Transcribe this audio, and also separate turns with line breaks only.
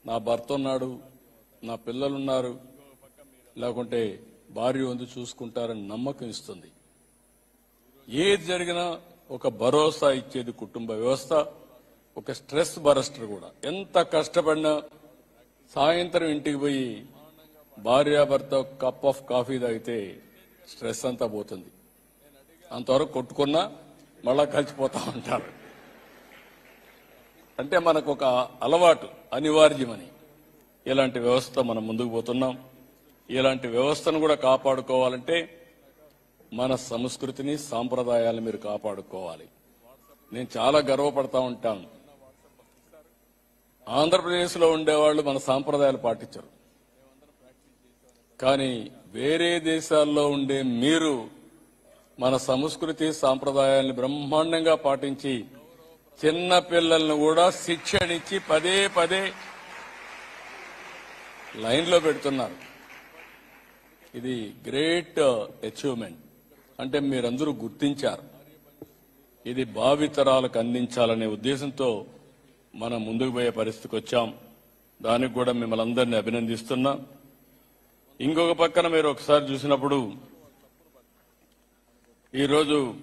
నా భర్త ఉన్నాడు, నా పిల్లలున్నారు, లేకుంటే భార్య ఉంది చూసుకుంటారని నమ్మకం ఇస్తుంది. ఏది జరిగినా ఒక భరోసా ఇచ్చేది కుటుంబ వ్యవస్థ. ఒక స్ట్రెస్ బరస్టర్ కూడా. ఎంత కష్టపడినా సాయంత్రం ఇంటికి పోయి భార్యాభర్త కప్ ఆఫ్ కాఫీ తాగితే స్ట్రెస్ అంతా పోతుంది. అంతవరకు కొట్టుకున్నా మళ్ళా కలిసిపోతా ఉంటారు. అంటే మనకు ఒక అలవాటు అనివార్యమని. ఇలాంటి వ్యవస్థ మనం ముందుకు పోతున్నాం. ఇలాంటి వ్యవస్థను కూడా కాపాడుకోవాలంటే మన సంస్కృతిని, సాంప్రదాయాలను మీరు కాపాడుకోవాలి. నేను చాలా గర్వపడతా ఉంటాను. ఆంధ్రప్రదేశ్లో ఉండేవాళ్ళు మన సాంప్రదాయాలు పాటించరు. కానీ వేరే దేశాల్లో ఉండే మీరు మన సంస్కృతి, సాంప్రదాయాలను బ్రహ్మాండంగా పాటించి చిన్న పిల్లలను కూడా శిక్షణించి పదే పదే లైన్లో పెడుతున్నారు. ఇది గ్రేట్ అచీవ్మెంట్. అంటే మీరందరూ గుర్తించారు. ఇది భావితరాలకు అందించాలనే ఉద్దేశంతో మనం ముందుకు పోయే పరిస్థితికి వచ్చాం. దానికి కూడా మిమ్మల్ని అందరినీ అభినందిస్తున్నా. ఇంకొక పక్కన మీరు ఒకసారి చూసినప్పుడు ఈరోజు